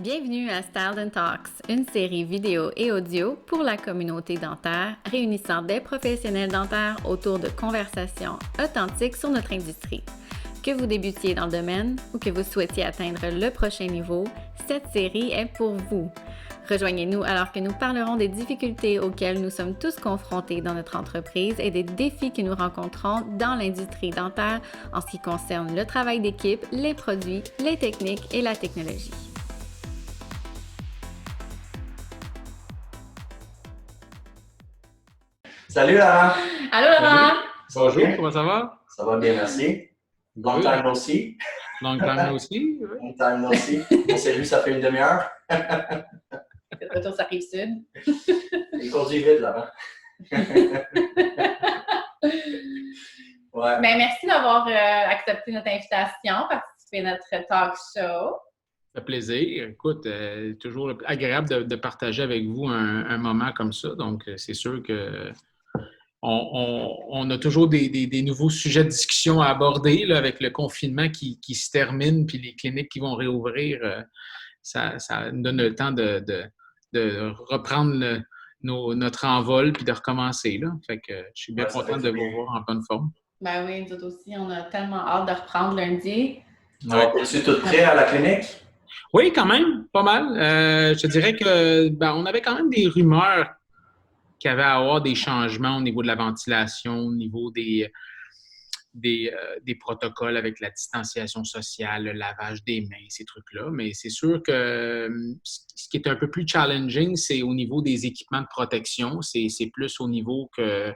Bienvenue à Styled Talks, une série vidéo et audio pour la communauté dentaire, réunissant des professionnels dentaires autour de conversations authentiques sur notre industrie. Que vous débutiez dans le domaine ou que vous souhaitiez atteindre le prochain niveau, cette série est pour vous. Rejoignez-nous alors que nous parlerons des difficultés auxquelles nous sommes tous confrontés dans notre entreprise et des défis que nous rencontrons dans l'industrie dentaire en ce qui concerne le travail d'équipe, les produits, les techniques et la technologie. Salut Laurent! Allô Laurent! Ça va bien? Bonjour, comment ça va? Ça va bien, merci. Long Good. time no see. Long time no see. Oui. Long time no see. On s'est vu, ça fait une demi-heure. Le retour sur Rive-Sud. Il conduit vite, Laurent. Ouais. Ben, merci d'avoir accepté notre invitation, participer à notre talk show. Ça fait plaisir. Écoute, toujours agréable de partager avec vous un moment comme ça. Donc, c'est sûr que on a toujours des nouveaux sujets de discussion à aborder là, avec le confinement qui se termine puis les cliniques qui vont réouvrir. Ça nous donne le temps de reprendre notre envol puis de recommencer. Là. Fait que je suis bien content de vous voir en bonne forme. Ben oui, nous aussi, on a tellement hâte de reprendre lundi. Ouais. Es-tu tout prêt à la clinique? Oui, quand même, pas mal. Je te dirais que on avait quand même des rumeurs qu'il y avait à avoir des changements au niveau de la ventilation, au niveau des protocoles avec la distanciation sociale, le lavage des mains, ces trucs-là. Mais c'est sûr que ce qui est un peu plus challenging, c'est au niveau des équipements de protection. C'est plus au niveau que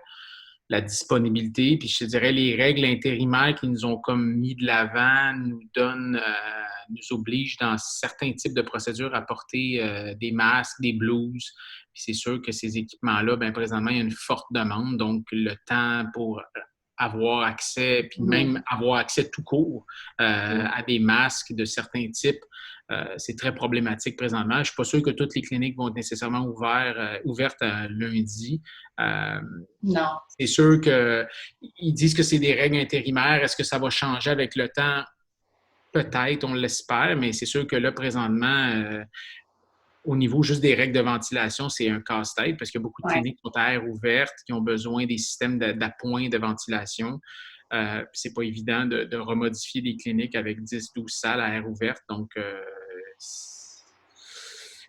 la disponibilité. Puis je te dirais, les règles intérimaires qui nous ont comme mis de l'avant nous obligent dans certains types de procédures à porter des masques, des blouses. Puis c'est sûr que ces équipements-là, présentement, il y a une forte demande. Donc, le temps pour avoir accès, puis même avoir accès tout court à des masques de certains types, c'est très problématique présentement. Je ne suis pas sûr que toutes les cliniques vont être nécessairement ouvertes lundi. Non. C'est sûr qu'ils disent que c'est des règles intérimaires. Est-ce que ça va changer avec le temps? Peut-être, on l'espère, mais c'est sûr que là, présentement, au niveau juste des règles de ventilation, c'est un casse-tête parce qu'il y a beaucoup de cliniques qui sont à air ouverte, qui ont besoin des systèmes d'appoint de ventilation. C'est pas évident de remodifier des cliniques avec 10-12 salles à air ouverte. Donc,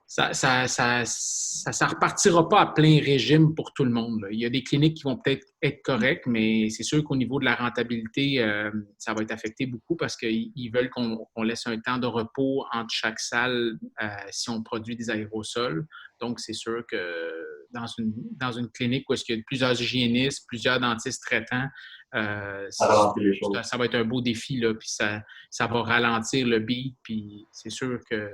ça repartira pas à plein régime pour tout le monde. Là. Il y a des cliniques qui vont peut-être être correctes, mais c'est sûr qu'au niveau de la rentabilité, ça va être affecté beaucoup parce qu'ils veulent qu'on laisse un temps de repos entre chaque salle si on produit des aérosols. Donc, c'est sûr que dans une clinique où il y a plusieurs hygiénistes, plusieurs dentistes traitants, ça va être un beau défi, là, puis ça va ralentir le beat, puis c'est sûr que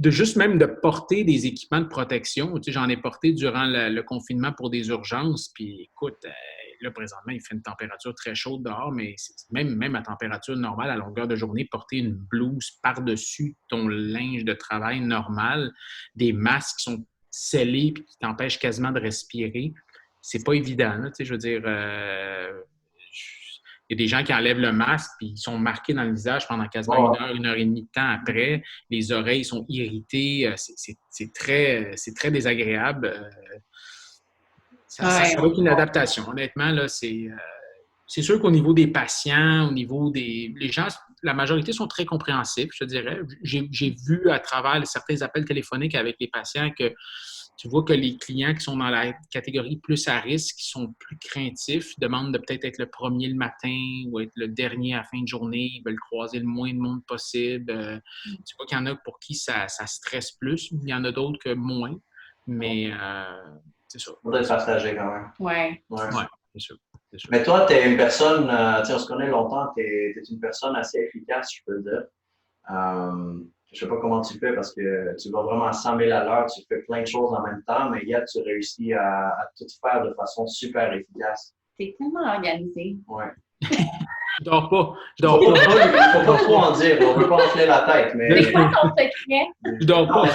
juste même de porter des équipements de protection. Tu sais, j'en ai porté durant le confinement pour des urgences. Puis écoute, là, présentement, il fait une température très chaude dehors, mais même à température normale, à longueur de journée, porter une blouse par-dessus ton linge de travail normal, des masques qui sont scellés et qui t'empêchent quasiment de respirer, c'est pas évident. Là, tu sais, je veux dire... il y a des gens qui enlèvent le masque puis ils sont marqués dans le visage pendant quasiment une heure et demie de temps après. Les oreilles sont irritées. C'est très désagréable. Ça va être une adaptation. Honnêtement, là, c'est sûr qu'au niveau des patients, au niveau des... Les gens, la majorité sont très compréhensifs, je te dirais. J'ai vu à travers certains appels téléphoniques avec les patients que tu vois que les clients qui sont dans la catégorie plus à risque, qui sont plus craintifs, demandent de peut-être être le premier le matin ou être le dernier à la fin de journée. Ils veulent croiser le moins de monde possible. Tu vois qu'il y en a pour qui ça stresse plus. Il y en a d'autres que moins. Mais c'est ça. On doit être partagé quand même. Ouais, c'est sûr. Mais toi, tu es une personne, on se connaît longtemps, tu es une personne assez efficace, je peux dire. Je ne sais pas comment tu fais parce que tu vas vraiment à 100 000 à l'heure, tu fais plein de choses en même temps, mais hier, tu réussis à tout faire de façon super efficace. c'est tellement organisé. Ouais. Je dors pas. Faut pas trop en dire, on ne veut pas enfler la tête, mais... C'est quoi ton secret? Je dors pas.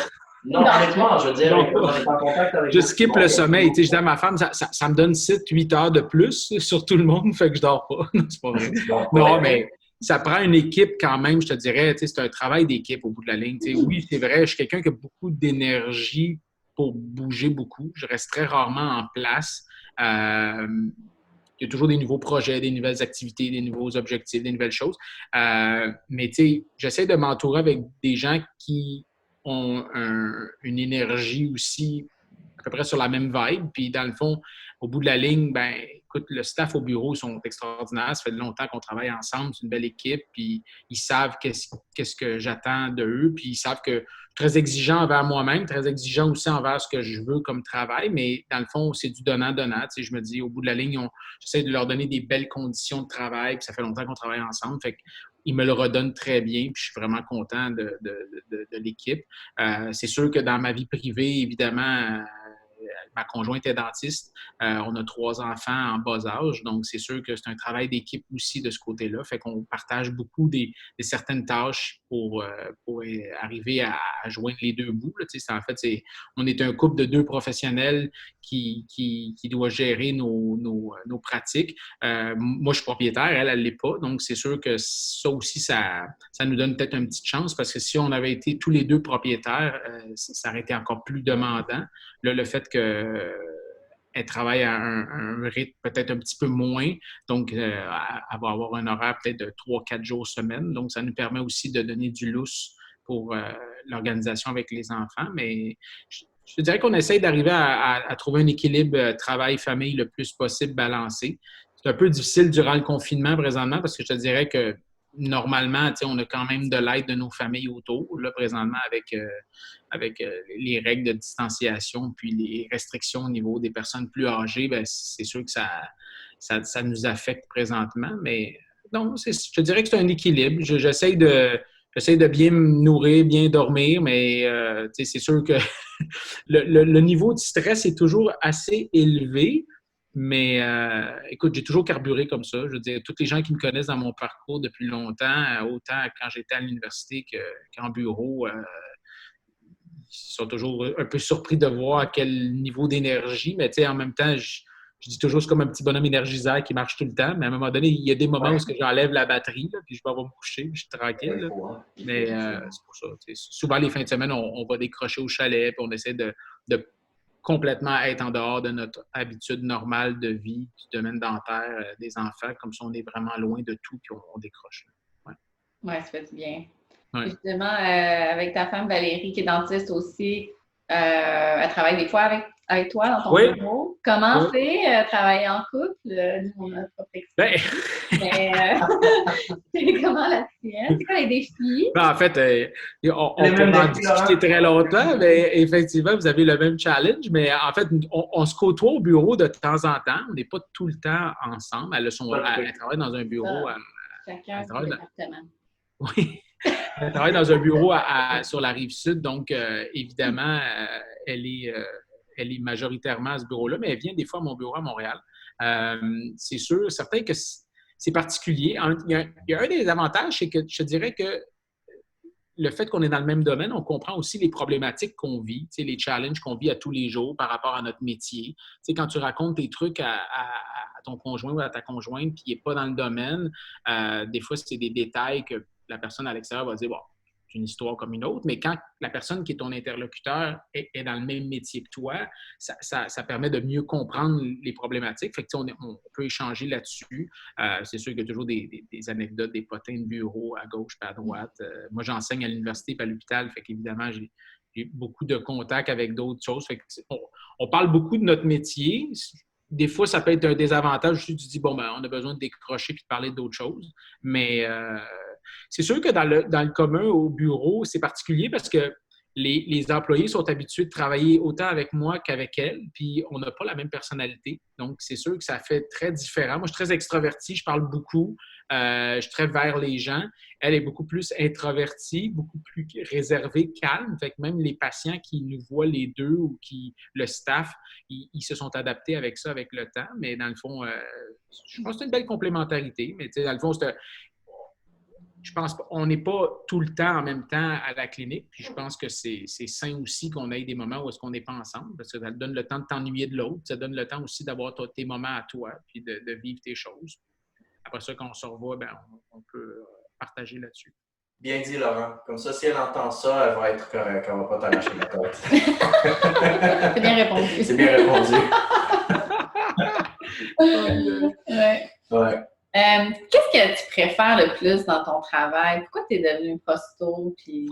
Non, honnêtement, je veux dire, on est en contact avec... Je skip le sommeil. Tu sais, je dis à ma femme, ça me donne 7-8 heures de plus sur tout le monde, fait que je dors pas. Non, c'est pas vrai. Non, mais ça prend une équipe quand même, je te dirais. C'est un travail d'équipe au bout de la ligne. Oui, c'est vrai, je suis quelqu'un qui a beaucoup d'énergie pour bouger beaucoup. Je reste très rarement en place. Il y a toujours des nouveaux projets, des nouvelles activités, des nouveaux objectifs, des nouvelles choses. Mais j'essaie de m'entourer avec des gens qui ont une énergie aussi à peu près sur la même vibe. Puis dans le fond, au bout de la ligne, ben écoute, le staff au bureau sont extraordinaires. Ça fait longtemps qu'on travaille ensemble. C'est une belle équipe. Puis ils savent qu'est-ce que j'attends d'eux. Puis ils savent que je suis très exigeant envers moi-même, très exigeant aussi envers ce que je veux comme travail. Mais dans le fond, c'est du donnant-donnant. Je me dis, au bout de la ligne, j'essaie de leur donner des belles conditions de travail. Puis ça fait longtemps qu'on travaille ensemble. Fait qu'ils me le redonnent très bien. Puis je suis vraiment content de l'équipe. C'est sûr que dans ma vie privée, évidemment, ma conjointe est dentiste. On a 3 enfants en bas âge, donc c'est sûr que c'est un travail d'équipe aussi de ce côté-là. Fait qu'on partage beaucoup certaines tâches pour arriver à joindre les deux bouts. Là. En fait, on est un couple de 2 professionnels qui doit gérer nos pratiques. Moi, je suis propriétaire, elle ne l'est pas. Donc, c'est sûr que ça aussi, ça nous donne peut-être une petite chance parce que si on avait été tous les 2 propriétaires, ça aurait été encore plus demandant. Là, le fait qu'elle travaille à un rythme peut-être un petit peu moins, donc elle va avoir un horaire peut-être de 3-4 jours semaine. Donc, ça nous permet aussi de donner du lousse pour l'organisation avec les enfants. Mais je dirais qu'on essaye d'arriver à trouver un équilibre travail-famille le plus possible balancé. C'est un peu difficile durant le confinement présentement parce que je te dirais que normalement, on a quand même de l'aide de nos familles autour. Là, présentement, avec les règles de distanciation puis les restrictions au niveau des personnes plus âgées, bien, c'est sûr que ça nous affecte présentement. Mais non, je te dirais que c'est un équilibre. J'essaie de bien me nourrir, bien dormir, mais c'est sûr que le niveau de stress est toujours assez élevé. Mais écoute, j'ai toujours carburé comme ça. Je veux dire, tous les gens qui me connaissent dans mon parcours depuis longtemps, autant quand j'étais à l'université qu'en bureau, ils sont toujours un peu surpris de voir à quel niveau d'énergie. Mais tu sais, en même temps, je dis toujours c'est comme un petit bonhomme énergiseur qui marche tout le temps. Mais à un moment donné, il y a des moments où j'enlève la batterie, là, puis je vais me coucher, puis je suis tranquille. Là. Mais c'est pour ça. Souvent, les fins de semaine, on va décrocher au chalet, puis on essaie de complètement être en dehors de notre habitude normale de vie, du domaine dentaire des enfants, comme si on est vraiment loin de tout, puis on décroche. Oui, ça fait du bien. Ouais. Justement, avec ta femme Valérie, qui est dentiste aussi, elle travaille des fois avec toi dans ton bureau. Comment c'est travailler en couple? Nous, on a notre expérience. Mais comment la tienne? C'est quoi les défis? En fait, on peut en discuter très longtemps, mais effectivement, vous avez le même challenge. Mais en fait, on se côtoie au bureau de temps en temps. On n'est pas tout le temps ensemble. Elle travaille dans un bureau. Chacun son département. Oui. Elle travaille dans un bureau sur la Rive-Sud, donc évidemment, elle est majoritairement à ce bureau-là, mais elle vient des fois à mon bureau à Montréal. C'est sûr, certain que c'est particulier. Il y a un des avantages, c'est que je dirais que le fait qu'on est dans le même domaine, on comprend aussi les problématiques qu'on vit, les challenges qu'on vit à tous les jours par rapport à notre métier. Quand tu racontes tes trucs à ton conjoint ou à ta conjointe, puis il n'est pas dans le domaine, des fois, c'est des détails que la personne à l'extérieur va dire, bon, c'est une histoire comme une autre, mais quand la personne qui est ton interlocuteur est dans le même métier que toi, ça permet de mieux comprendre les problématiques. Fait que, on peut échanger là-dessus. C'est sûr qu'il y a toujours des anecdotes, des potins de bureau à gauche et à droite. Moi, j'enseigne à l'université et à l'hôpital, fait qu'évidemment, j'ai beaucoup de contacts avec d'autres choses. Fait que on parle beaucoup de notre métier. Des fois, ça peut être un désavantage. Tu dis, bon, ben, on a besoin de décrocher et de parler d'autres choses. Mais c'est sûr que dans le commun, au bureau, c'est particulier parce que les employés sont habitués de travailler autant avec moi qu'avec elle, puis on n'a pas la même personnalité. Donc, c'est sûr que ça fait très différent. Moi, je suis très extraverti, je parle beaucoup, je suis très vers les gens. Elle est beaucoup plus introvertie, beaucoup plus réservée, calme. Fait que même les patients qui nous voient les deux ou le staff, ils se sont adaptés avec ça avec le temps. Mais dans le fond, je pense que c'est une belle complémentarité. Mais tu sais, dans le fond, je pense qu'on n'est pas tout le temps en même temps à la clinique. Puis je pense que c'est sain aussi qu'on ait des moments où est-ce qu'on n'est pas ensemble parce que ça te donne le temps de t'ennuyer de l'autre. Ça donne le temps aussi d'avoir tes moments à toi puis de vivre tes choses. après ça, quand on se revoit, ben, on peut partager là-dessus. Bien dit, Laurent. Comme ça, si elle entend ça, elle va être correcte. Elle va pas t'arracher la tête. C'est bien répondu. C'est bien répondu. Ouais. Ouais. Qu'est-ce que tu préfères le plus dans ton travail? Pourquoi tu es devenu prosto? Puis...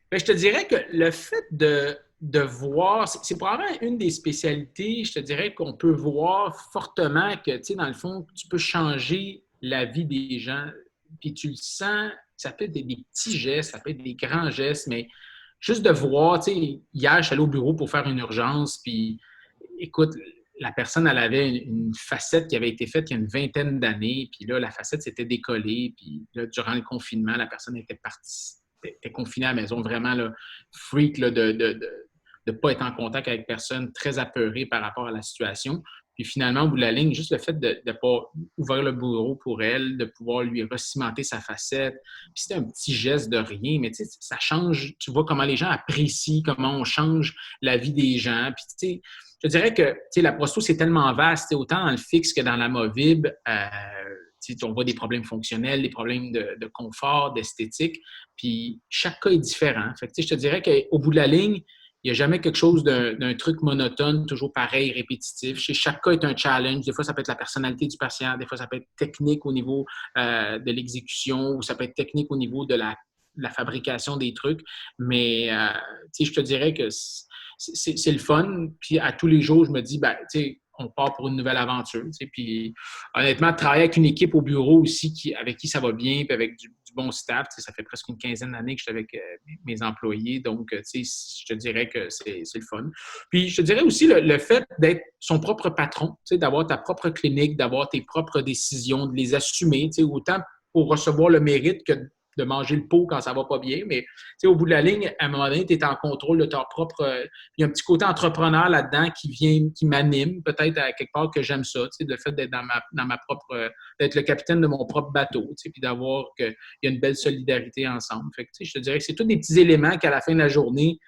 Ben, je te dirais que le fait de voir, c'est probablement une des spécialités, je te dirais qu'on peut voir fortement que, tu sais, dans le fond, tu peux changer la vie des gens, puis tu le sens, ça peut être des petits gestes, ça peut être des grands gestes, mais juste de voir, tu sais, hier, je suis allé au bureau pour faire une urgence, puis écoute, la personne, elle avait une facette qui avait été faite il y a une vingtaine d'années, puis là, la facette s'était décollée, puis là, durant le confinement, la personne était partie, était confinée à la maison, vraiment là, freak là, de ne pas être en contact avec personne, très apeuré par rapport à la situation. Puis finalement, au bout de la ligne, juste le fait de ne pas ouvrir le bureau pour elle, de pouvoir lui recimenter sa facette. Puis c'était un petit geste de rien, mais tu sais, ça change. Tu vois comment les gens apprécient, comment on change la vie des gens. Puis tu sais, je dirais que tu sais, la prosto, c'est tellement vaste, autant dans le fixe que dans l'amovible. On voit des problèmes fonctionnels, des problèmes de confort, d'esthétique. Puis chaque cas est différent. Fait que, je te dirais qu'au bout de la ligne, il n'y a jamais quelque chose d'un truc monotone, toujours pareil, répétitif. Chez chaque cas est un challenge. Des fois, ça peut être la personnalité du patient. Des fois, ça peut être technique au niveau de l'exécution ou ça peut être technique au niveau de la fabrication des trucs. Mais je te dirais que c'est le fun. Puis à tous les jours, je me dis, ben, on part pour une nouvelle aventure. Puis honnêtement, travailler avec une équipe au bureau aussi avec qui ça va bien, puis avec du bon staff, ça fait presque une quinzaine d'années que je suis avec mes employés. Donc, je te dirais que c'est le fun. Puis je te dirais aussi le fait d'être son propre patron, d'avoir ta propre clinique, d'avoir tes propres décisions, de les assumer, autant pour recevoir le mérite que de manger le pot quand ça va pas bien, mais au bout de la ligne, à un moment donné, tu es en contrôle de ton propre... Il y a un petit côté entrepreneur là-dedans qui m'anime, peut-être à quelque part que j'aime ça, le fait d'être dans ma propre... d'être le capitaine de mon propre bateau, puis d'avoir qu'il y a une belle solidarité ensemble. Fait que, je te dirais que c'est tous des petits éléments qu'à la fin de la journée,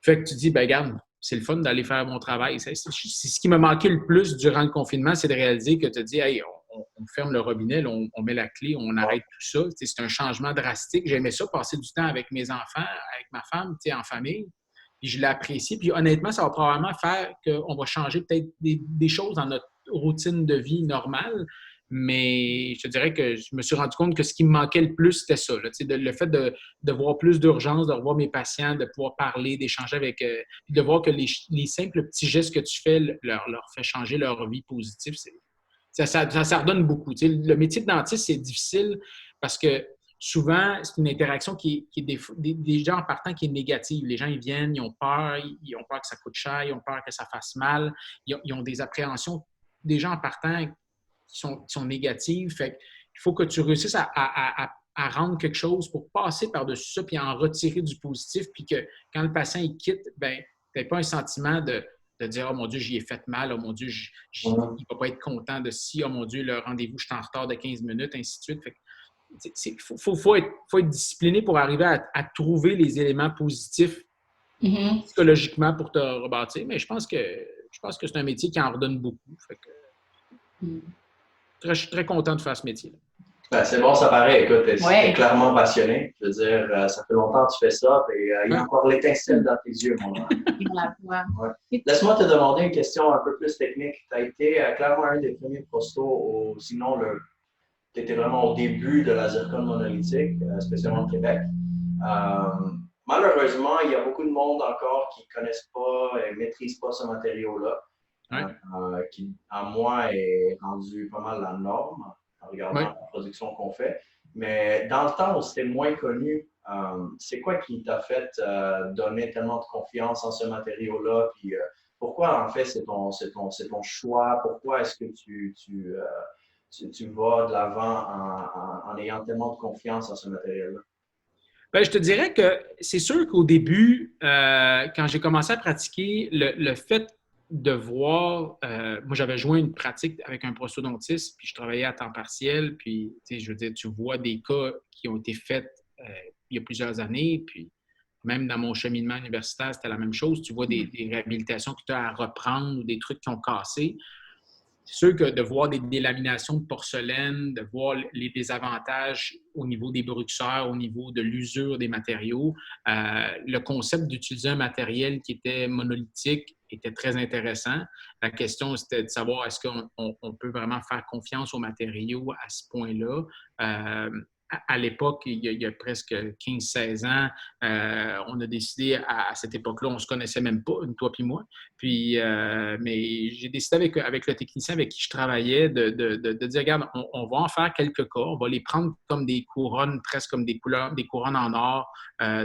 fait que tu dis, ben regarde, c'est le fun d'aller faire mon travail. C'est ce qui m'a manqué le plus durant le confinement, c'est de réaliser que tu te dis, hey, on ferme le robinet, là, on met la clé, on arrête tout ça. C'est un changement drastique. J'aimais ça, passer du temps avec mes enfants, avec ma femme, en famille. Puis je l'ai apprécié. Puis honnêtement, ça va probablement faire qu'on va changer peut-être des choses dans notre routine de vie normale. Mais je te dirais que je me suis rendu compte que ce qui me manquait le plus, c'était ça. Là, le fait de voir plus d'urgence, de revoir mes patients, de pouvoir parler, d'échanger avec puis de voir que les simples petits gestes que tu fais leur fait changer leur vie positive, ça redonne beaucoup. Le métier de dentiste, c'est difficile parce que souvent, c'est une interaction qui est des gens en partant qui est négative. Les gens, ils viennent, ils ont peur que ça coûte cher, ils ont peur que ça fasse mal, ils ont des appréhensions. Des gens en partant qui sont négatives. Fait il faut que tu réussisses à rendre quelque chose pour passer par-dessus ça puis en retirer du positif puis que quand le patient il quitte, ben tu n'as pas un sentiment de dire « Oh mon Dieu, j'y ai fait mal. Oh mon Dieu, il ne va pas être content de si. Oh mon Dieu, le rendez-vous, je suis en retard de 15 minutes, ainsi de suite. » Il faut être discipliné pour arriver à trouver les éléments positifs psychologiquement pour te rebâtir. Mais je pense que c'est un métier qui en redonne beaucoup. Fait que, je suis très content de faire ce métier-là. Ben, c'est bon, ça paraît. Écoute, tu es clairement passionné. Je veux dire, ça fait longtemps que tu fais ça, et il y a encore l'étincelle dans tes yeux, mon gars. Ouais. Laisse-moi te demander une question un peu plus technique. Tu as été clairement un des premiers prostos, sinon tu étais vraiment au début de la zircone monolithique, spécialement au Québec. Malheureusement, il y a beaucoup de monde encore qui ne connaissent pas et ne maîtrisent pas ce matériau-là, qui, à moi, est rendu pas mal la norme en regardant la production qu'on fait. Mais dans le temps où c'était moins connu, c'est quoi qui t'a fait donner tellement de confiance en ce matériau-là? Puis pourquoi, en fait, c'est ton choix? Pourquoi est-ce que tu vas de l'avant en ayant tellement de confiance en ce matériel-là? Bien, je te dirais que c'est sûr qu'au début, quand j'ai commencé à pratiquer, le fait de voir, moi j'avais joint une pratique avec un prosthodontiste, puis je travaillais à temps partiel, puis je veux dire, tu vois des cas qui ont été faits il y a plusieurs années, puis même dans mon cheminement universitaire, c'était la même chose. Tu vois des réhabilitations que tu as à reprendre ou des trucs qui ont cassé. c'est sûr que de voir des délaminations de porcelaine, de voir les désavantages au niveau des bruxeurs, au niveau de l'usure des matériaux, le concept d'utiliser un matériel qui était monolithique était très intéressant. La question, c'était de savoir est-ce qu'on peut vraiment faire confiance aux matériaux à ce point-là. À l'époque, il y a presque 15-16 ans, on a décidé à cette époque-là, on ne se connaissait même pas, toi puis moi. Puis, mais j'ai décidé avec le technicien avec qui je travaillais de dire, regarde, on va en faire quelques cas, on va les prendre comme des couronnes, presque comme des couronnes en or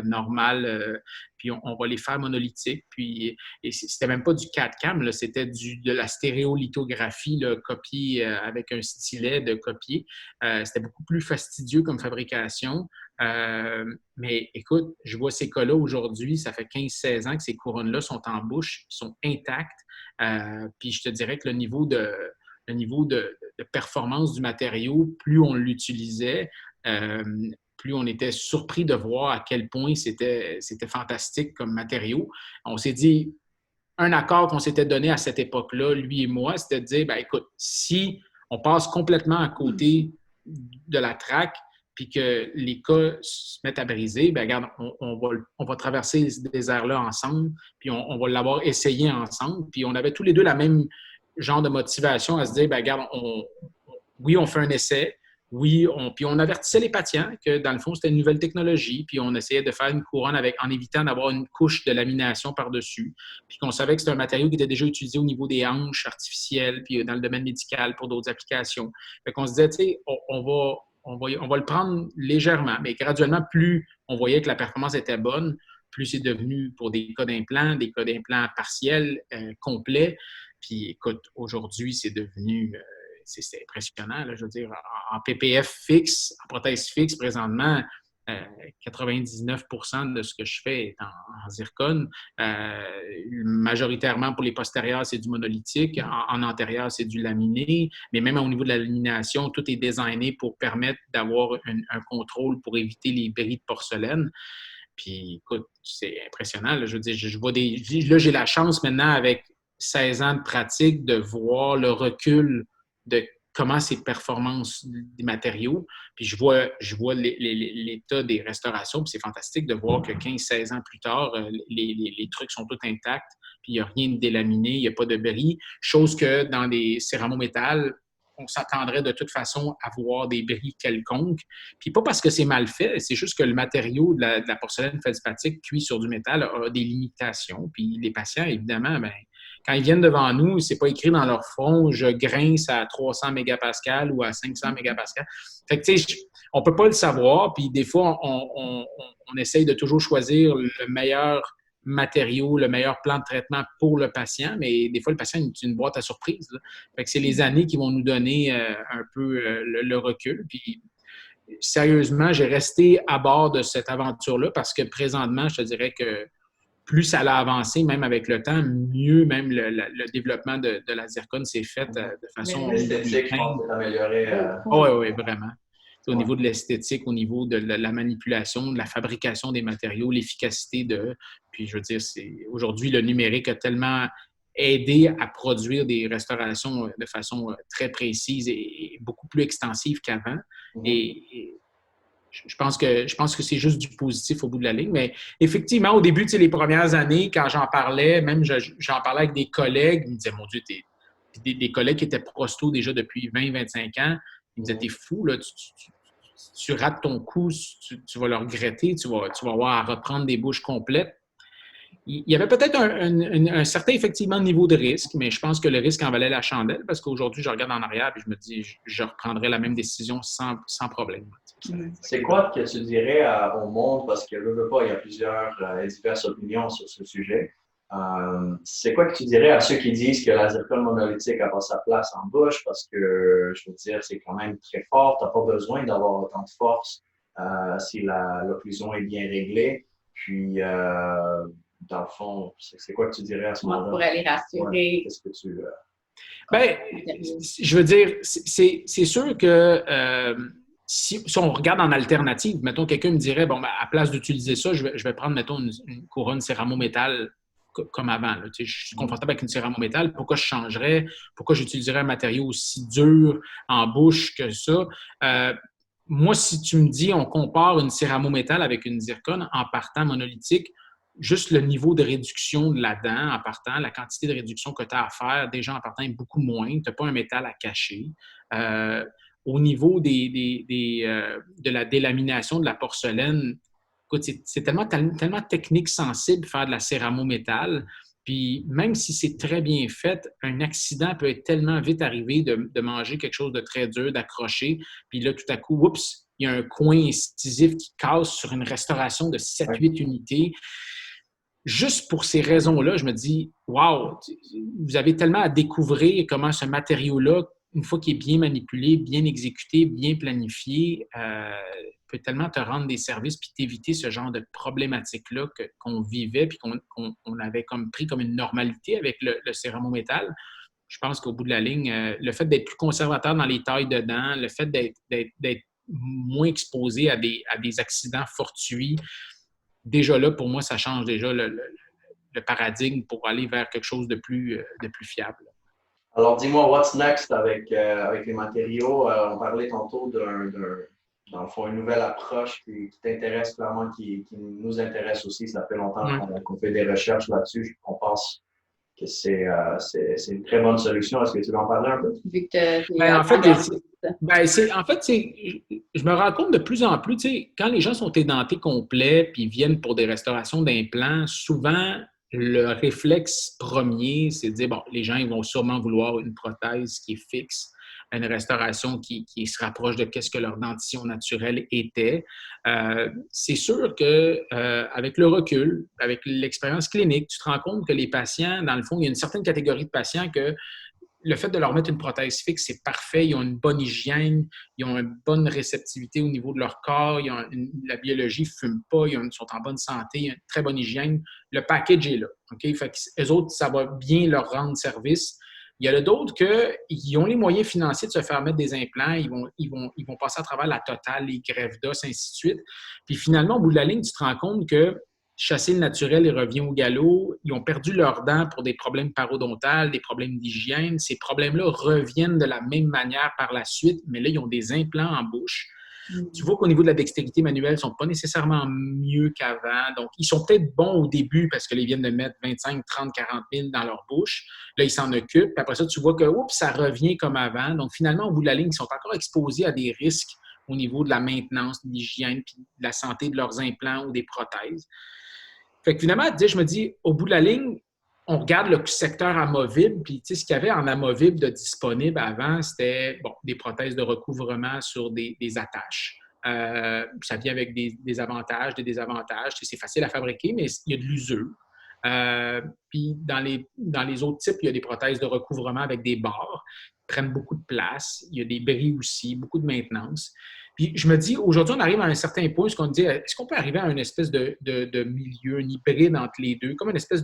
normales, puis on va les faire monolithiques. Puis, et c'était même pas du 4cam, là, c'était de la stéréolithographie, là, copiée avec un stylet de copier. C'était beaucoup plus fastidieux comme fabrication. Mais écoute, je vois ces cas-là aujourd'hui, ça fait 15-16 ans que ces couronnes-là sont en bouche, sont intactes. Puis je te dirais que le niveau de performance du matériau, plus on l'utilisait, plus on était surpris de voir à quel point c'était fantastique comme matériau. On s'est dit, un accord qu'on s'était donné à cette époque-là, lui et moi, c'était de dire, ben écoute, si on passe complètement à côté de la traque, puis que les cas se mettent à briser, bien, regarde, on va traverser ce désert-là ensemble, puis on va l'avoir essayé ensemble. Puis on avait tous les deux la même genre de motivation à se dire, bien, regarde, oui, on fait un essai, oui, puis on avertissait les patients que, dans le fond, c'était une nouvelle technologie, puis on essayait de faire une couronne en évitant d'avoir une couche de lamination par-dessus, puis qu'on savait que c'était un matériau qui était déjà utilisé au niveau des hanches artificielles, puis dans le domaine médical pour d'autres applications. Fait qu'on se disait, tu sais, on va le prendre légèrement, mais graduellement, plus on voyait que la performance était bonne, plus c'est devenu pour des cas d'implants partiels, complets. Puis écoute, aujourd'hui, c'est devenu... c'est impressionnant, là, je veux dire, en PPF fixe, en prothèse fixe, présentement, 99% de ce que je fais est en zircone. Majoritairement pour les postérieurs, c'est du monolithique. En antérieur, c'est du laminé. Mais même au niveau de la lamination, tout est designé pour permettre d'avoir un contrôle pour éviter les bris de porcelaine. Puis, écoute, c'est impressionnant. Là, je veux dire, là, j'ai la chance maintenant, avec 16 ans de pratique, de voir le recul de comment c'est performance des matériaux. Puis je vois l'état des restaurations, puis c'est fantastique de voir que 15-16 ans plus tard, les trucs sont tous intacts, puis il n'y a rien de délaminé, il n'y a pas de bris. Chose que dans des céramo-métal, on s'attendrait de toute façon à voir des bris quelconques. Puis pas parce que c'est mal fait, c'est juste que le matériau de la porcelaine feldspathique cuit sur du métal a des limitations. Puis les patients, évidemment, bien, quand ils viennent devant nous, c'est pas écrit dans leur front « je grince à 300 mégapascales ou à 500 mégapascales ». Fait que, tu sais, on peut pas le savoir. Puis des fois, on essaye de toujours choisir le meilleur matériau, le meilleur plan de traitement pour le patient, mais des fois, le patient est une boîte à surprise, là. Fait que c'est les années qui vont nous donner un peu le recul. Puis sérieusement, j'ai resté à bord de cette aventure-là parce que présentement, je te dirais que plus ça a avancé, même avec le temps, mieux même le développement de la zircone s'est fait de façon... L'esthétique, je pense, s'est améliorée. Oui, vraiment. Au niveau de l'esthétique, au niveau de la manipulation, de la fabrication des matériaux, l'efficacité de... Puis, je veux dire, aujourd'hui, le numérique a tellement aidé à produire des restaurations de façon très précise et beaucoup plus extensive qu'avant. Et je pense que c'est juste du positif au bout de la ligne. Mais effectivement, au début, tu sais, les premières années, quand j'en parlais, même j'en parlais avec des collègues, ils me disaient, mon Dieu, des collègues qui étaient prostos déjà depuis 20-25 ans, ils me disaient, t'es fou, là, tu rates ton coup, tu vas le regretter, tu vas avoir à reprendre des bouches complètes. Il y avait peut-être un certain, effectivement, niveau de risque, mais je pense que le risque en valait la chandelle parce qu'aujourd'hui, je regarde en arrière et je me dis, je reprendrai la même décision sans problème. C'est quoi que tu dirais au monde, parce que veux pas, il y a plusieurs et diverses opinions sur ce sujet. C'est quoi que tu dirais à ceux qui disent que la zircone monolithique n'a pas sa place en bouche parce que, je veux dire, c'est quand même très fort, tu n'as pas besoin d'avoir autant de force si l'occlusion est bien réglée. Puis, dans le fond, c'est quoi que tu dirais à ce moment-là? Pour aller rassurer. Ouais, qu'est-ce que tu... je veux dire, c'est sûr que si on regarde en alternative, mettons, quelqu'un me dirait, bon, à place d'utiliser ça, je vais prendre, mettons, une couronne céramo-métal comme avant. Là. Je suis confortable avec une céramo-métal. Pourquoi je changerais? Pourquoi j'utiliserais un matériau aussi dur en bouche que ça? Moi, si tu me dis on compare une céramo-métal avec une zircone en partant monolithique, juste le niveau de réduction de la dent en partant, la quantité de réduction que tu as à faire, déjà en partant, est beaucoup moins. Tu n'as pas un métal à cacher. Au niveau de la délamination de la porcelaine, écoute, c'est tellement technique sensible faire de la céramo-métal. Puis même si c'est très bien fait, un accident peut être tellement vite arrivé de manger quelque chose de très dur, d'accrocher. Puis là, tout à coup, oups, il y a un coin incisif qui casse sur une restauration de 7-8 unités. Juste pour ces raisons-là, je me dis, wow, vous avez tellement à découvrir comment ce matériau-là, une fois qu'il est bien manipulé, bien exécuté, bien planifié, peut tellement te rendre des services puis t'éviter ce genre de problématiques-là qu'on vivait puis qu'on avait comme pris comme une normalité avec le céramo-métal. Je pense qu'au bout de la ligne, le fait d'être plus conservateur dans les tailles de dents, le fait d'être moins exposé à des accidents fortuits, déjà là, pour moi, ça change déjà le paradigme pour aller vers quelque chose de plus fiable. Alors, dis-moi, what's next avec les matériaux? On parlait tantôt dans le fond, une nouvelle approche qui t'intéresse clairement, qui nous intéresse aussi. Ça fait longtemps qu'on fait des recherches là-dessus. On pense que c'est une très bonne solution. Est-ce que tu veux en parler un peu? Vu que en fait, je me rends compte de plus en plus, quand les gens sont édentés complets puis viennent pour des restaurations d'implants, souvent, le réflexe premier, c'est de dire, bon, les gens ils vont sûrement vouloir une prothèse qui est fixe, une restauration qui se rapproche de ce que leur dentition naturelle était. C'est sûr qu'avec le recul, avec l'expérience clinique, tu te rends compte que les patients, dans le fond, il y a une certaine catégorie de patients que le fait de leur mettre une prothèse fixe, c'est parfait. Ils ont une bonne hygiène, ils ont une bonne réceptivité au niveau de leur corps, la biologie ne fume pas, ils sont en bonne santé, ils ont une très bonne hygiène. Le package est là. Okay? Fait qu'eux autres, ça va bien leur rendre service. Il y en a d'autres qui ont les moyens financiers de se faire mettre des implants, ils vont passer à travers la totale, les greffes d'os, ainsi de suite. Puis finalement, au bout de la ligne, tu te rends compte que chasser le naturel, il revient au galop. Ils ont perdu leurs dents pour des problèmes parodontales, des problèmes d'hygiène. Ces problèmes-là reviennent de la même manière par la suite, mais là, ils ont des implants en bouche. Tu vois qu'au niveau de la dextérité manuelle, ils ne sont pas nécessairement mieux qu'avant. Donc, ils sont peut-être bons au début parce qu'ils viennent de mettre 25, 30, 40 000 dans leur bouche. Là, ils s'en occupent. Puis après ça, tu vois que ça revient comme avant. Donc, finalement, au bout de la ligne, ils sont encore exposés à des risques au niveau de la maintenance, de l'hygiène, puis de la santé de leurs implants ou des prothèses. Fait que finalement, je me dis, au bout de la ligne, on regarde le secteur amovible, puis ce qu'il y avait en amovible de disponible avant, c'était des prothèses de recouvrement sur des attaches. Ça vient avec des avantages, des désavantages. C'est facile à fabriquer, mais il y a de l'usure. Puis dans les autres types, il y a des prothèses de recouvrement avec des barres qui prennent beaucoup de place. Il y a des bris aussi, beaucoup de maintenance. Puis je me dis, aujourd'hui, on arrive à un certain point où on dit, est-ce qu'on peut arriver à une espèce de milieu, un hybride entre les deux, comme une espèce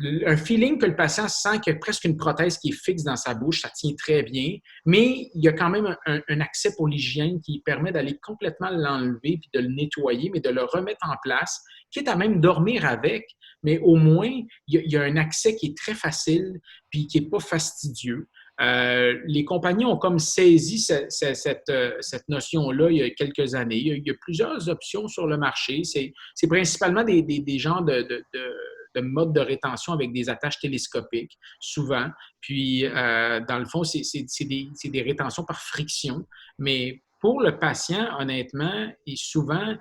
un feeling que le patient sent qu'il y a presque une prothèse qui est fixe dans sa bouche, ça tient très bien, mais il y a quand même un accès pour l'hygiène qui permet d'aller complètement l'enlever puis de le nettoyer, mais de le remettre en place, quitte à même dormir avec, mais au moins, il y a un accès qui est très facile puis qui n'est pas fastidieux. Les compagnies ont comme saisi cette notion-là il y a quelques années. Il y a plusieurs options sur le marché. C'est principalement des genres de modes de rétention avec des attaches télescopiques, souvent. Puis, dans le fond, c'est des rétentions par friction. Mais pour le patient, honnêtement, et souvent,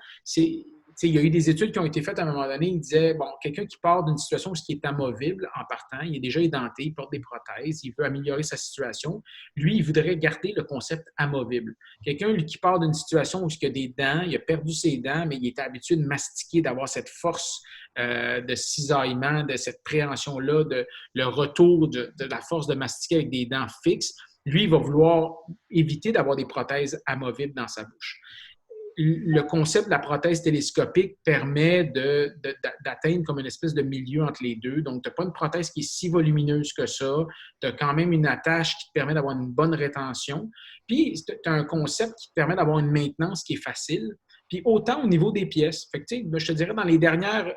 il y a eu des études qui ont été faites à un moment donné. Ils disaient, quelqu'un qui part d'une situation où il est amovible en partant, il est déjà édenté, il porte des prothèses, il veut améliorer sa situation. Lui, il voudrait garder le concept amovible. Quelqu'un qui part d'une situation où il a des dents, il a perdu ses dents, mais il est habitué de mastiquer, d'avoir cette force de cisaillement, de cette préhension-là, le retour de la force de mastiquer avec des dents fixes. Lui, il va vouloir éviter d'avoir des prothèses amovibles dans sa bouche. Le concept de la prothèse télescopique permet d'atteindre comme une espèce de milieu entre les deux. Donc, tu n'as pas une prothèse qui est si volumineuse que ça. Tu as quand même une attache qui te permet d'avoir une bonne rétention. Puis, tu as un concept qui te permet d'avoir une maintenance qui est facile. puis autant au niveau des pièces. Fait que, tu sais, je te dirais, dans les dernières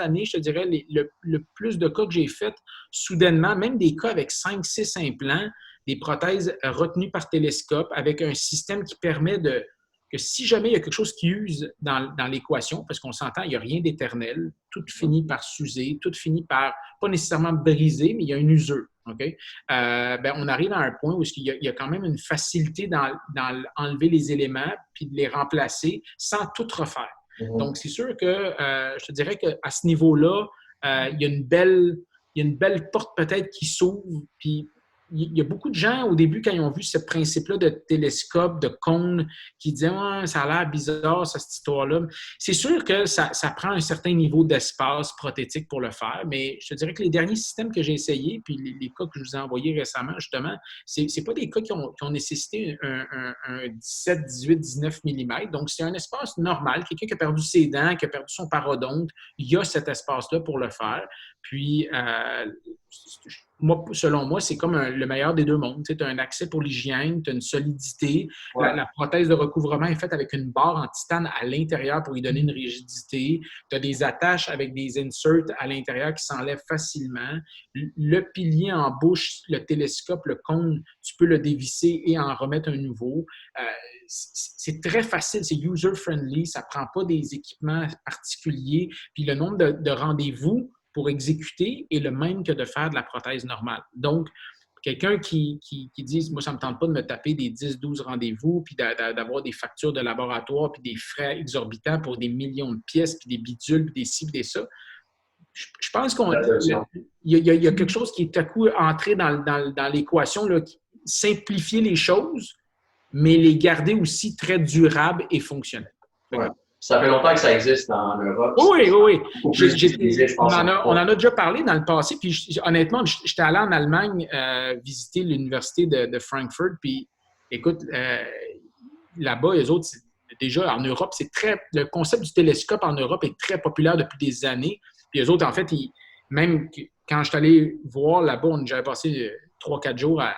années, je te dirais, le plus de cas que j'ai fait, soudainement, même des cas avec 5-6 implants, des prothèses retenues par télescope, avec un système qui permet que si jamais il y a quelque chose qui use dans l'équation, parce qu'on s'entend, il n'y a rien d'éternel, tout finit par s'user, tout finit par, pas nécessairement briser, mais il y a une usure. Okay? On arrive à un point où il y a quand même une facilité dans enlever les éléments puis de les remplacer sans tout refaire. Donc, c'est sûr que je te dirais qu'à ce niveau-là, il y a une belle porte peut-être qui s'ouvre, puis il y a beaucoup de gens, au début, quand ils ont vu ce principe-là de télescope, de cône, qui disaient « ça a l'air bizarre, cette histoire-là ». C'est sûr que ça prend un certain niveau d'espace prothétique pour le faire, mais je te dirais que les derniers systèmes que j'ai essayés, puis les cas que je vous ai envoyés récemment, justement, c'est pas des cas qui ont nécessité un 17, 18, 19 mm. Donc, c'est un espace normal. Quelqu'un qui a perdu ses dents, qui a perdu son parodonte, il y a cet espace-là pour le faire. Puis, selon moi, c'est comme le meilleur des deux mondes. Tu as un accès pour l'hygiène, tu as une solidité. Ouais. La prothèse de recouvrement est faite avec une barre en titane à l'intérieur pour lui donner une rigidité. Tu as des attaches avec des inserts à l'intérieur qui s'enlèvent facilement. Le pilier en bouche, le télescope, le cône, tu peux le dévisser et en remettre un nouveau. C'est très facile, c'est user-friendly, ça ne prend pas des équipements particuliers. Puis le nombre de rendez-vous pour exécuter est le même que de faire de la prothèse normale. Donc, quelqu'un qui dit « moi, ça ne me tente pas de me taper des 10-12 rendez-vous, puis d'avoir des factures de laboratoire, puis des frais exorbitants pour des millions de pièces, puis des bidules, puis des ci, puis des ça », je pense qu'il y a quelque chose qui est à coup entré dans l'équation, là, simplifier les choses, mais les garder aussi très durables et fonctionnelles. Ouais. Ça fait longtemps que ça existe en Europe. Oui. On en a déjà parlé dans le passé. Puis honnêtement, j'étais allé en Allemagne visiter l'université de Frankfurt. Puis écoute, là-bas, eux autres, déjà en Europe, le concept du télescope en Europe est très populaire depuis des années. Puis eux autres, en fait, même quand je suis allé voir là-bas, j'avais passé 3-4 jours à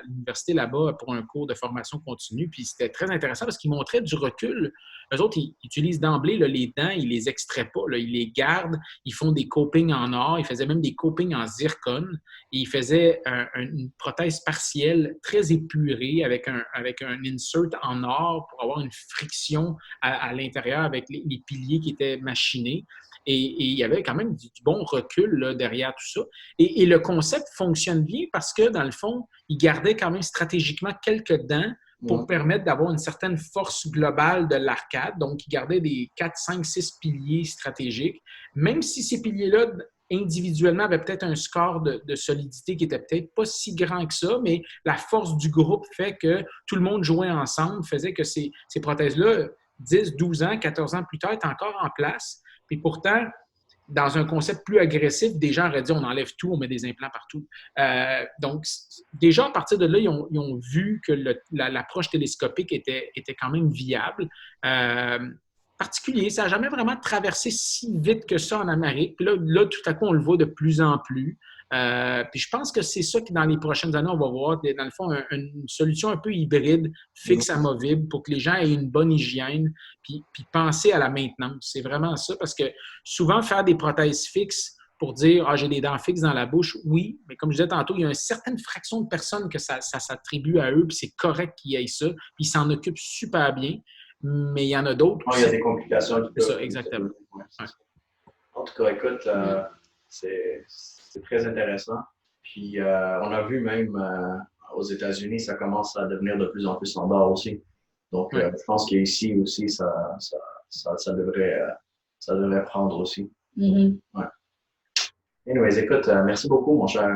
l'université là-bas pour un cours de formation continue. Puis c'était très intéressant parce qu'ils montraient du recul. Eux autres, ils utilisent d'emblée là, les dents, ils les extraient pas, là, ils les gardent, ils font des copings en or, ils faisaient même des copings en zircone, et ils faisaient une prothèse partielle très épurée avec un insert en or pour avoir une friction à l'intérieur avec les piliers qui étaient machinés. Et il y avait quand même du bon recul là, derrière tout ça. Et le concept fonctionne bien parce que, dans le fond, ils gardaient quand même stratégiquement quelques dents pour permettre d'avoir une certaine force globale de l'arcade. Donc, ils gardaient des 4, 5, 6 piliers stratégiques. Même si ces piliers-là, individuellement, avaient peut-être un score de solidité qui était peut-être pas si grand que ça, mais la force du groupe fait que tout le monde jouait ensemble, faisait que ces prothèses-là, 10, 12 ans, 14 ans plus tard, étaient encore en place. Puis pourtant, dans un concept plus agressif, des gens auraient dit on enlève tout, on met des implants partout. Donc, déjà, à partir de là, ils ont vu que l'approche télescopique était quand même viable. Particulier, ça n'a jamais vraiment traversé si vite que ça en Amérique. Puis là, tout à coup, on le voit de plus en plus. Puis je pense que c'est ça que dans les prochaines années, on va voir, dans le fond, une solution un peu hybride, fixe amovible, pour que les gens aient une bonne hygiène, puis penser à la maintenance. C'est vraiment ça, parce que souvent, faire des prothèses fixes pour dire « Ah, j'ai des dents fixes dans la bouche », oui, mais comme je disais tantôt, il y a une certaine fraction de personnes que ça s'attribue à eux, puis c'est correct qu'ils aient ça, puis ils s'en occupent super bien, mais il y en a d'autres. Il y a des complications. C'est ça, exactement. Ouais. En tout cas, écoute, c'est très intéressant. Puis, on a vu même aux États-Unis, ça commence à devenir de plus en plus standard aussi. Donc, je pense qu'ici aussi, ça devrait prendre aussi. Mm-hmm. Ouais. Anyways, écoute, merci beaucoup, mon cher.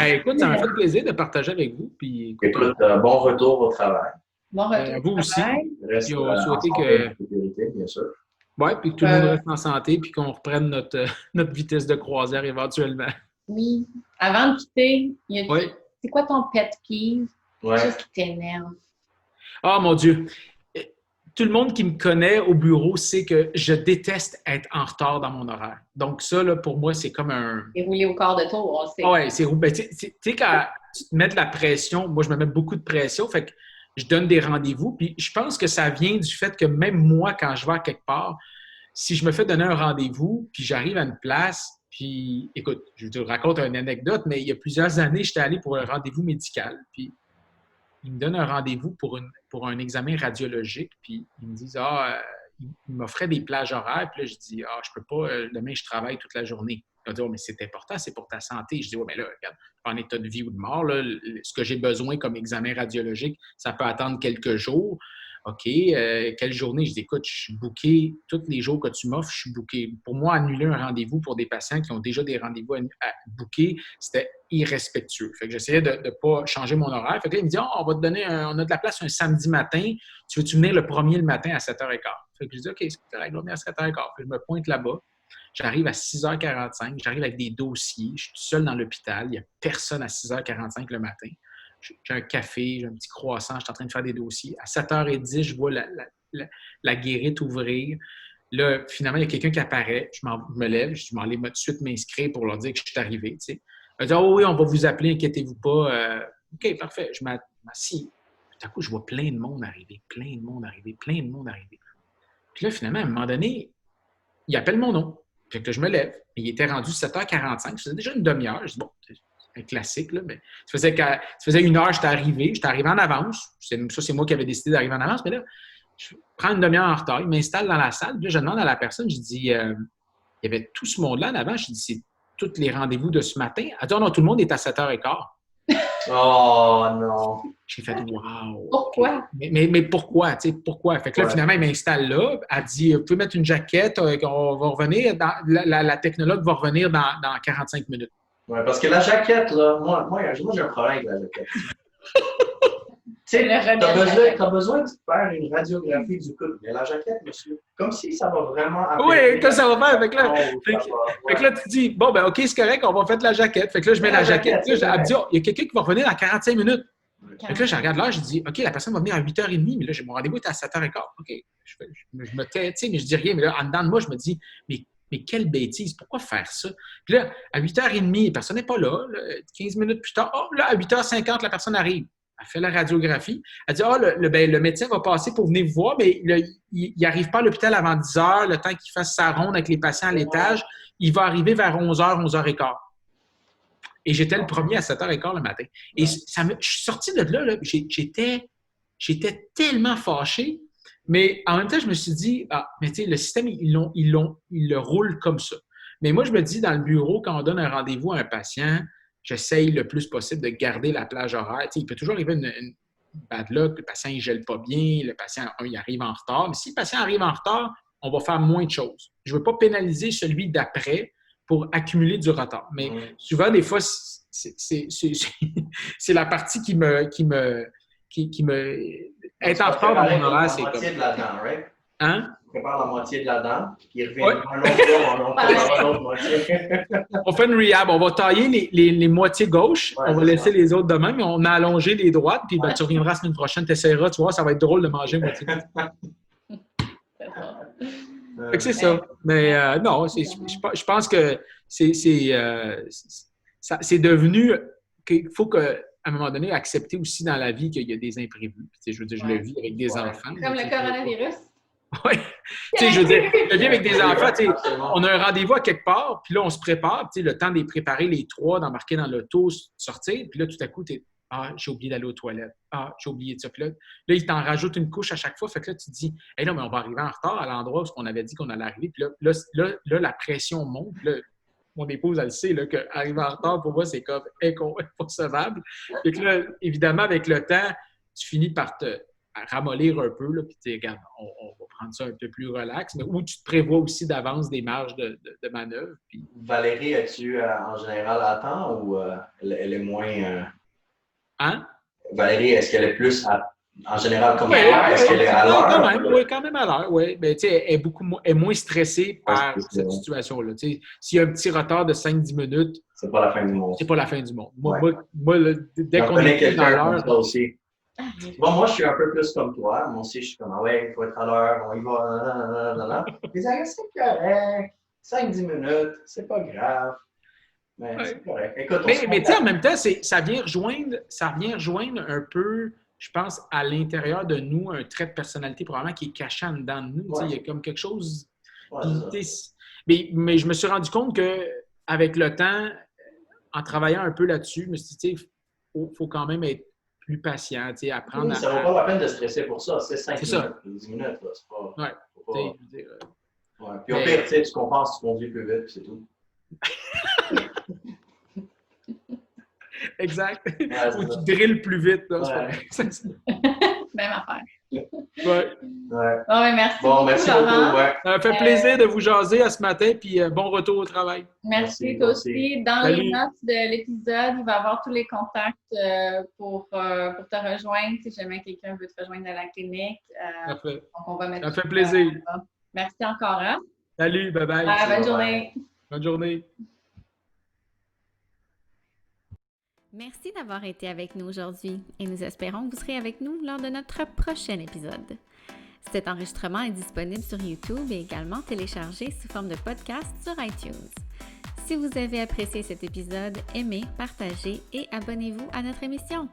Écoute, ça m'a fait plaisir de partager avec vous. Puis, écoute, bon retour au travail. Bon retour vous aussi. Reste on souhaitait que sécurité, bien sûr. Oui, puis que tout le monde reste en santé, puis qu'on reprenne notre vitesse de croisière éventuellement. Oui. Avant de quitter, c'est quoi ton pet peeve? Ouais. Qu'est-ce qui t'énerve? Ah, mon Dieu! Tout le monde qui me connaît au bureau sait que je déteste être en retard dans mon horaire. Donc ça, là, pour moi, c'est comme un... C'est roulé au quart de tour, on sait. Oui, c'est roulé. Tu sais, quand tu te mets de la pression, moi, je me mets beaucoup de pression, fait que je donne des rendez-vous. Puis je pense que ça vient du fait que même moi, quand je vais à quelque part, si je me fais donner un rendez-vous, puis j'arrive à une place, puis écoute, je te raconte une anecdote, mais il y a plusieurs années, j'étais allé pour un rendez-vous médical, puis ils me donnent un rendez-vous pour un examen radiologique, puis ils me disent, ils m'offraient des plages horaires, puis là, je dis, je peux pas, demain, je travaille toute la journée. Ils m'ont dit, mais c'est important, c'est pour ta santé. Je dis, mais là, regarde, en état de vie ou de mort, là, ce que j'ai besoin comme examen radiologique, ça peut attendre quelques jours. OK, quelle journée? Je dis, écoute, je suis booké, tous les jours que tu m'offres, je suis booké. Pour moi, annuler un rendez-vous pour des patients qui ont déjà des rendez-vous à booker, c'était irrespectueux. Fait que j'essayais de ne pas changer mon horaire. Fait que là, il me dit, on va te donner, on a de la place un samedi matin, tu veux-tu venir le premier le matin à 7h15? Fait que je dis, OK, c'est correct, on va venir à 7h15. Fait que je me pointe là-bas. J'arrive à 6h45, j'arrive avec des dossiers, je suis tout seul dans l'hôpital, il n'y a personne à 6h45 le matin. J'ai un café, j'ai un petit croissant, je suis en train de faire des dossiers. À 7h10, je vois la guérite ouvrir. Là, finalement, il y a quelqu'un qui apparaît, je me lève, je m'en vais tout de suite m'inscrire pour leur dire que je suis arrivé. Tu sais. Elle dit, oui, on va vous appeler, inquiétez-vous pas. OK, parfait. Je m'assis. Tout à coup, je vois plein de monde arriver. Puis là, finalement, à un moment donné, il appelle mon nom. Fait que je me lève. Il était rendu 7h45. Ça faisait déjà une demi-heure. Je dis, bon, c'est un classique, là, mais ça faisait une heure que j'étais arrivé en avance. Ça, c'est moi qui avais décidé d'arriver en avance, mais là, je prends une demi-heure en retard. Il m'installe dans la salle. Puis là, je demande à la personne, je dis, il y avait tout ce monde-là en avant. Je dis, c'est tous les rendez-vous de ce matin. Elle dit, non, tout le monde est à 7h15. Oh non! J'ai fait wow! Pourquoi? Mais pourquoi? Tu sais, pourquoi? Fait que là, finalement, il m'installe là. Elle dit, vous pouvez mettre une jaquette, on va revenir. La technologue va revenir dans 45 minutes. Oui, parce que la jaquette, là, moi j'ai un problème avec la jaquette. Tu sais, t'as besoin de faire une radiographie du coude. Mais la jaquette, monsieur, comme si ça va vraiment... Oui, que ça va faire. Fait que là, tu dis, bon, ben OK, c'est correct, on va faire de la jaquette. Fait que là, je mets la jaquette. Là, elle me dit, il y a quelqu'un qui va revenir dans 45 minutes. Fait que là, je regarde l'heure, je dis, OK, la personne va venir à 8h30, mais là, mon rendez-vous est à 7h15. OK, je me tais, tu sais, mais je dis rien. Mais là, en dedans de moi, je me dis, mais quelle bêtise, pourquoi faire ça? Puis là, à 8h30, la personne n'est pas là. 15 minutes plus tard, là, à 8h50, la personne arrive. Elle fait la radiographie. Elle dit, le médecin va passer pour venir vous voir, mais il n'arrive pas à l'hôpital avant 10h, le temps qu'il fasse sa ronde avec les patients à l'étage. Il va arriver vers 11h, 11h15. Et j'étais le premier à 7h15 le matin. Et je suis sorti de là, j'étais tellement fâché, mais en même temps, je me suis dit, mais tu sais, le système, ils le roulent comme ça. Mais moi, je me dis, dans le bureau, quand on donne un rendez-vous à un patient, j'essaye le plus possible de garder la plage horaire. Tu sais, il peut toujours arriver une bad luck, le patient ne gèle pas bien, le patient, il arrive en retard. Mais si le patient arrive en retard, on va faire moins de choses. Je ne veux pas pénaliser celui d'après pour accumuler du retard. Mais souvent, des fois, c'est la partie qui me être en retard dans mon horaire, c'est comme... La moitié de la dent, right? Hein? On prépare la moitié de la dent, puis il revient un autre jour, on prépare l'autre moitié. On fait une rehab. On va tailler les moitiés gauches, on va laisser les autres demain, mais on a allongé les droites, puis tu reviendras la semaine prochaine, tu essaieras, tu vois, ça va être drôle de manger moitié. Fait que c'est ça. Mais non, je pense que c'est devenu qu'il faut qu'à un moment donné, accepter aussi dans la vie qu'il y a des imprévus. Je veux dire, je le vis avec des enfants. Comme le coronavirus. Oui. Je veux dire, je le vis avec des enfants. On a un rendez-vous à quelque part, puis là, on se prépare. Le temps de les préparer, les trois, d'embarquer dans l'auto, sortir. Puis là, tout à coup, j'ai oublié d'aller aux toilettes. J'ai oublié de ça. Puis là, il t'en rajoute une couche à chaque fois. Fait que là, tu te dis, non, mais on va arriver en retard à l'endroit où on avait dit qu'on allait arriver. Puis là, la pression monte. Là, mon épouse, elle sait qu'arriver en retard, pour moi, c'est comme inconcevable. Et que là, évidemment, avec le temps, tu finis par te ramollir un peu, là, puis tu regarde, on va prendre ça un peu plus relax, mais où tu te prévois aussi d'avance des marges de manœuvre. Puis... Valérie, es-tu en général à temps ou elle est moins... Hein? Valérie, est-ce qu'elle est plus en général comme toi? Est-ce qu'elle est à l'heure? Oui, quand même à l'heure, oui. Mais tu sais, elle est moins stressée par cette situation-là. Tu sais, s'il y a un petit retard de 5-10 minutes... C'est pas la fin du monde. C'est pas la fin du monde. Moi, dès qu'on est à l'heure... Bon, moi, je suis un peu plus comme toi. Moi aussi, je suis comme, il faut être à l'heure, on y va, Mais c'est correct. 5-10 minutes, c'est pas grave. Mais c'est correct. Écoute, mais tu sais, en même temps, ça vient rejoindre un peu je pense, à l'intérieur de nous, un trait de personnalité probablement qui est caché en dedans de nous. Ouais. Il y a comme quelque chose... Ouais, c'est ça. Mais je me suis rendu compte qu'avec le temps, en travaillant un peu là-dessus, je me suis dit, il faut quand même être plus patient, apprendre Oui, ça ne vaut pas la peine de stresser pour ça. C'est 5 C'est minutes, ça. 10 minutes. Là. C'est pas, Ouais. faut pas... Je veux dire, Ouais. Puis au pire, tu compenses, tu conduis plus vite, puis c'est tout. Exact. Ouais, ou tu drilles plus vite. Là, Même affaire. Ouais. Bon, ben, merci Bon, beaucoup, merci Laurent. beaucoup. Ouais. Ça m'a fait plaisir de vous jaser à ce matin, puis bon retour au travail. Merci, toi aussi. Dans Salut. les notes de l'épisode, il va y avoir tous les contacts pour te rejoindre si jamais quelqu'un veut te rejoindre à la clinique. Parfait. Donc, on va mettre Ça fait plaisir. Merci encore. Hein? Salut, bye-bye. Bonne journée. Bonne journée. Merci d'avoir été avec nous aujourd'hui et nous espérons que vous serez avec nous lors de notre prochain épisode. Cet enregistrement est disponible sur YouTube et également téléchargé sous forme de podcast sur iTunes. Si vous avez apprécié cet épisode, aimez, partagez et abonnez-vous à notre émission.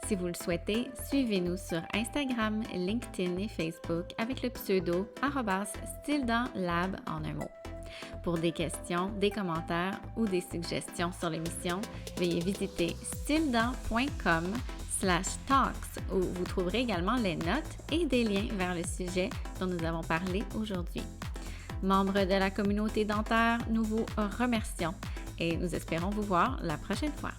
Si vous le souhaitez, suivez-nous sur Instagram, LinkedIn et Facebook avec le pseudo @styledanslab en un mot. Pour des questions, des commentaires ou des suggestions sur l'émission, veuillez visiter styledan.com/talks où vous trouverez également les notes et des liens vers le sujet dont nous avons parlé aujourd'hui. Membres de la communauté dentaire, nous vous remercions et nous espérons vous voir la prochaine fois.